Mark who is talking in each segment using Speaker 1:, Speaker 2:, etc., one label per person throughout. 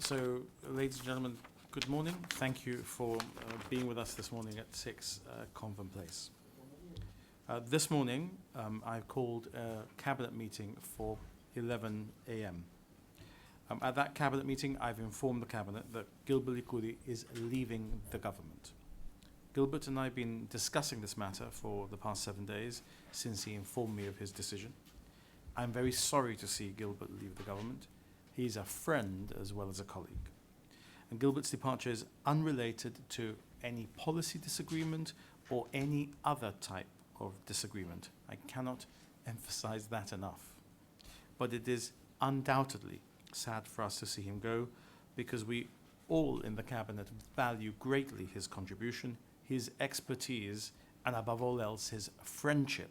Speaker 1: So, ladies and gentlemen, good morning. Thank you for being with us this morning at 6 Convent Place. This morning, I've called a cabinet meeting for 11 a.m. At that cabinet meeting, I've informed the cabinet that Gilbert Licudi is leaving the government. Gilbert and I have been discussing this matter for the past 7 days since he informed me of his decision. I'm very sorry to see Gilbert leave the government. He's a friend as well as a colleague. And Gilbert's departure is unrelated to any policy disagreement or any other type of disagreement. I cannot emphasize that enough. But it is undoubtedly sad for us to see him go, because we all in the cabinet value greatly his contribution, his expertise, and above all else, his friendship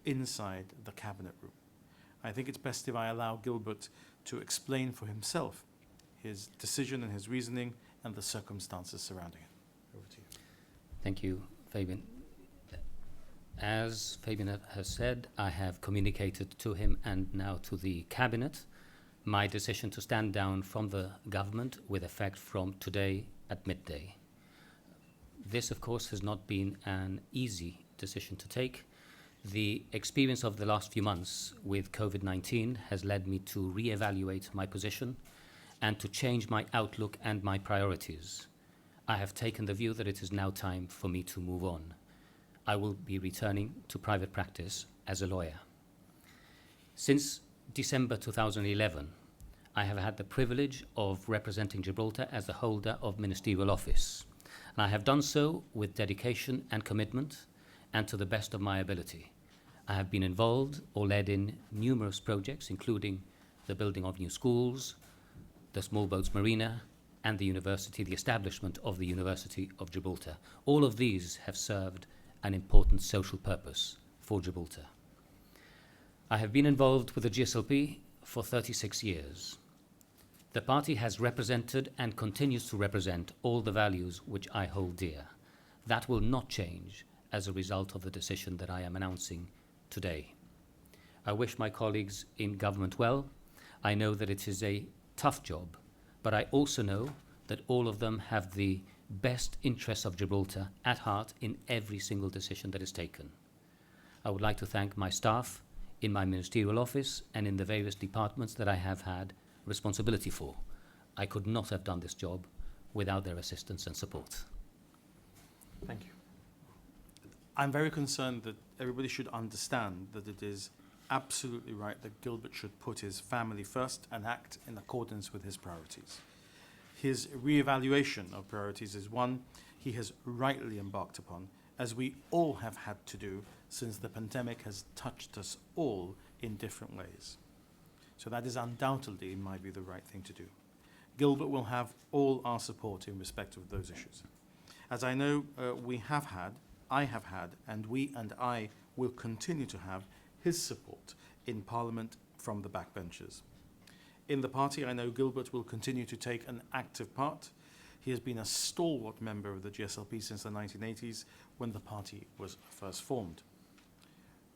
Speaker 1: inside the cabinet room. I think it's best if I allow Gilbert to explain for himself his decision and his reasoning and the circumstances surrounding it. Over to you.
Speaker 2: Thank you, Fabian. As Fabian has said, I have communicated to him and now to the cabinet my decision to stand down from the government with effect from today at midday. This, of course, has not been an easy decision to take. The experience of the last few months with COVID-19 has led me to re-evaluate my position and to change my outlook and my priorities. I have taken the view that it is now time for me to move on. I will be returning to private practice as a lawyer. Since December 2011, I have had the privilege of representing Gibraltar as the holder of ministerial office. And I have done so with dedication and commitment and to the best of my ability. I have been involved or led in numerous projects, including the building of new schools, the small boats marina, and the establishment of the University of Gibraltar. All of these have served an important social purpose for Gibraltar. I have been involved with the GSLP for 36 years. The party has represented and continues to represent all the values which I hold dear. That will not change as a result of the decision that I am announcing today. I wish my colleagues in government well. I know that it is a tough job, but I also know that all of them have the best interests of Gibraltar at heart in every single decision that is taken. I would like to thank my staff in my ministerial office and in the various departments that I have had responsibility for. I could not have done this job without their assistance and support.
Speaker 1: Thank you. I'm very concerned that everybody should understand that it is absolutely right that Gilbert should put his family first and act in accordance with his priorities. His re-evaluation of priorities is one he has rightly embarked upon, as we all have had to do since the pandemic has touched us all in different ways. So that is undoubtedly, in my view, the right thing to do. Gilbert will have all our support in respect of those issues. As I know I have had, and we and I will continue to have his support in Parliament from the backbenchers. In the party, I know Gilbert will continue to take an active part. He has been a stalwart member of the GSLP since the 1980s, when the party was first formed.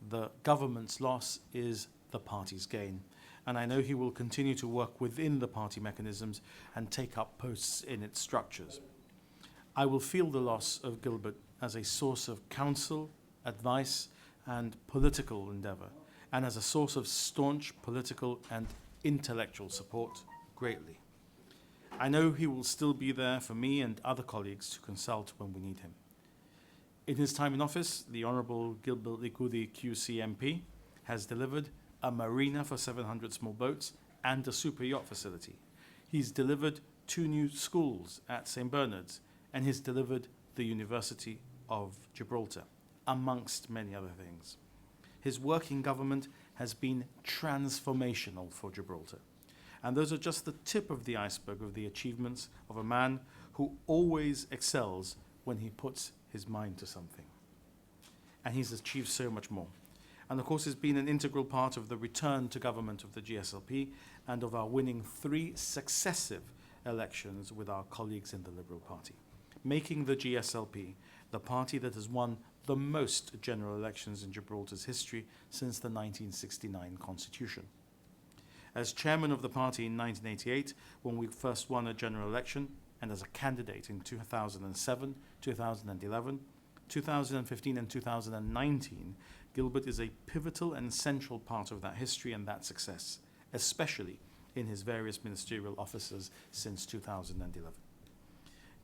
Speaker 1: The government's loss is the party's gain, and I know he will continue to work within the party mechanisms and take up posts in its structures. I will feel the loss of Gilbert as a source of counsel, advice, and political endeavour, and as a source of staunch political and intellectual support greatly. I know he will still be there for me and other colleagues to consult when we need him. In his time in office, the Honourable Gilbert Licudi QC MP has delivered a marina for 700 small boats and a super yacht facility. He's delivered 2 new schools at St Bernard's, and he's delivered the University of Gibraltar, amongst many other things. His work in government has been transformational for Gibraltar. And those are just the tip of the iceberg of the achievements of a man who always excels when he puts his mind to something. And he's achieved so much more. And of course, he's been an integral part of the return to government of the GSLP and of our winning 3 successive elections with our colleagues in the Liberal Party, making the GSLP the party that has won the most general elections in Gibraltar's history since the 1969 Constitution. as chairman of the party in 1988, when we first won a general election, and as a candidate in 2007, 2011, 2015 and 2019, Gilbert is a pivotal and central part of that history and that success, especially in his various ministerial offices since 2011.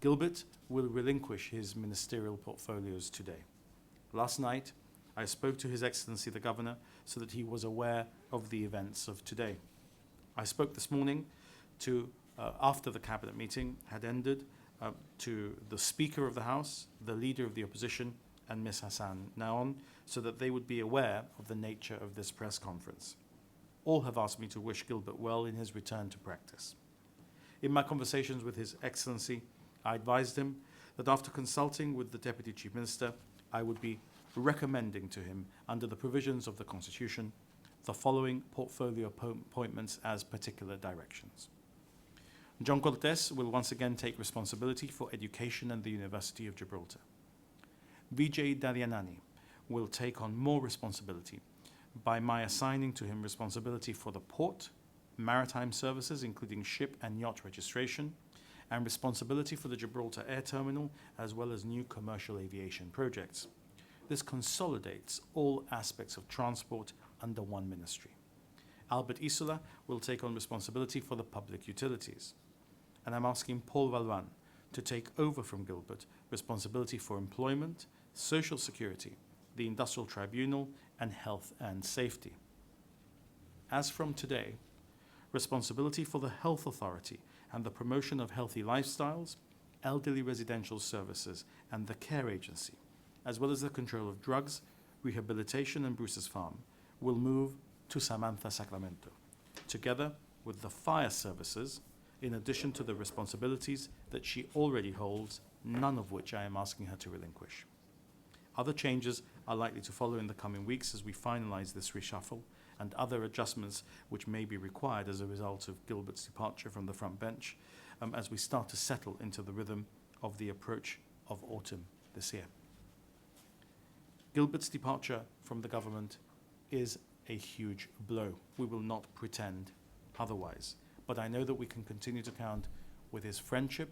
Speaker 1: Gilbert will relinquish his ministerial portfolios today. Last night, I spoke to His Excellency the Governor so that he was aware of the events of today. I spoke this morning to, after the cabinet meeting had ended, to the Speaker of the House, the Leader of the Opposition, and Ms Hassan Naon, so that they would be aware of the nature of this press conference. All have asked me to wish Gilbert well in his return to practice. In my conversations with His Excellency, I advised him that after consulting with the Deputy Chief Minister, I would be recommending to him, under the provisions of the Constitution, the following portfolio appointments as particular directions. John Cortes will once again take responsibility for education and the University of Gibraltar. Vijay Dalianani will take on more responsibility by my assigning to him responsibility for the port, maritime services, including ship and yacht registration, and responsibility for the Gibraltar Air Terminal, as well as new commercial aviation projects. This consolidates all aspects of transport under one ministry. Albert Isola will take on responsibility for the public utilities. And I'm asking Paul Valwan to take over from Gilbert responsibility for employment, social security, the Industrial Tribunal, and health and safety. As from today, responsibility for the Health Authority and the promotion of healthy lifestyles, elderly residential services, and the Care Agency, as well as the control of drugs, rehabilitation, and Bruce's Farm, will move to Samantha Sacramento, together with the fire services, in addition to the responsibilities that she already holds, none of which I am asking her to relinquish. Other changes are likely to follow in the coming weeks as we finalize this reshuffle, and other adjustments which may be required as a result of Gilbert's departure from the front bench, as we start to settle into the rhythm of the approach of autumn this year. Gilbert's departure from the government is a huge blow. We will not pretend otherwise, but I know that we can continue to count with his friendship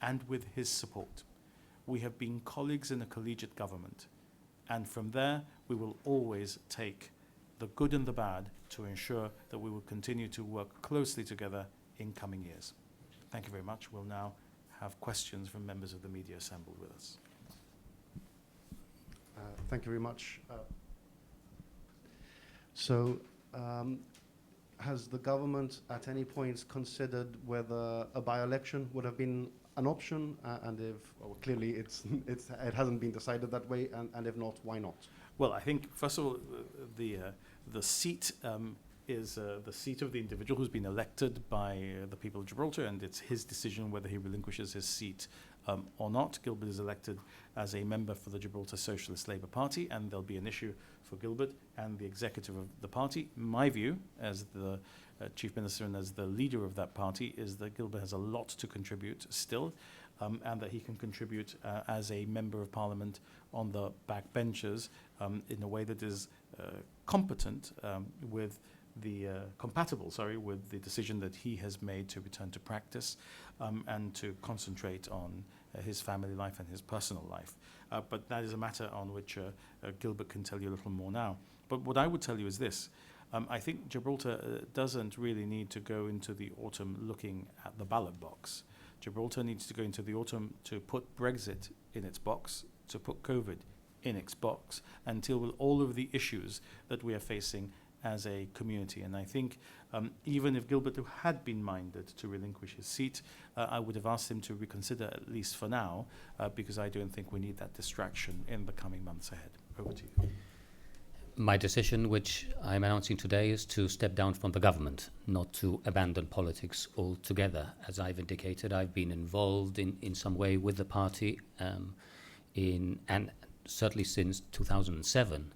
Speaker 1: and with his support. We have been colleagues in a collegiate government, and from there we will always take the good and the bad to ensure that we will continue to work closely together in coming years. Thank you very much. We'll now have questions from members of the media assembled with us.
Speaker 3: Thank you very much. So, has the government at any point considered whether a by-election would have been an option? And if, well, clearly it hasn't been decided that way, and if not, why not?
Speaker 1: Well, I think, first of all, the seat is the seat of the individual who's been elected by the people of Gibraltar, and it's his decision whether he relinquishes his seat or not. Gilbert is elected as a member for the Gibraltar Socialist Labour Party, and there'll be an issue for Gilbert and the executive of the party. My view, as the Chief Minister and as the leader of that party, is that Gilbert has a lot to contribute still, and that he can contribute as a Member of Parliament on the backbenchers in a way that is competent with the compatible, with the decision that he has made to return to practice and to concentrate on his family life and his personal life. But that is a matter on which Gilbert can tell you a little more now. But what I would tell you is this. I think Gibraltar doesn't really need to go into the autumn looking at the ballot box. Gibraltar needs to go into the autumn to put Brexit in its box, to put COVID in its box, and deal with all of the issues that we are facing as a community. And I think even if Gilbert had been minded to relinquish his seat, I would have asked him to reconsider, at least for now, because I don't think we need that distraction in the coming months ahead. Over to you.
Speaker 2: My decision, which I'm announcing today, is to step down from the government, not to abandon politics altogether. As I've indicated, I've been involved in some way with the party, and certainly since 2007,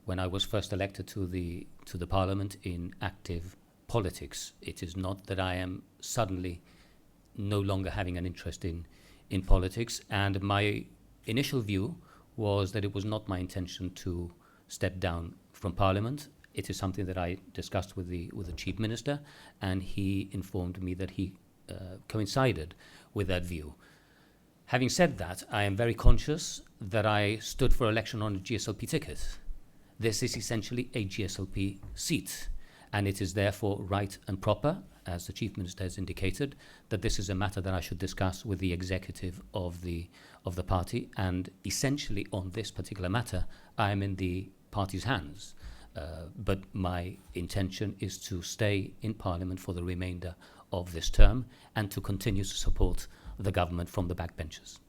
Speaker 2: when I was first elected to the Parliament, in active politics. It is not that I am suddenly no longer having an interest in politics, and my initial view was that it was not my intention to step down from Parliament. it is something that I discussed with the Chief Minister, and he informed me that he coincided with that view. Having said that, I am very conscious that I stood for election on a GSLP ticket. This is essentially a GSLP seat, and it is therefore right and proper, as the Chief Minister has indicated, that this is a matter that I should discuss with the executive of the party, and essentially on this particular matter, I am in the party's hands. But my intention is to stay in Parliament for the remainder of this term and to continue to support the government from the backbenches.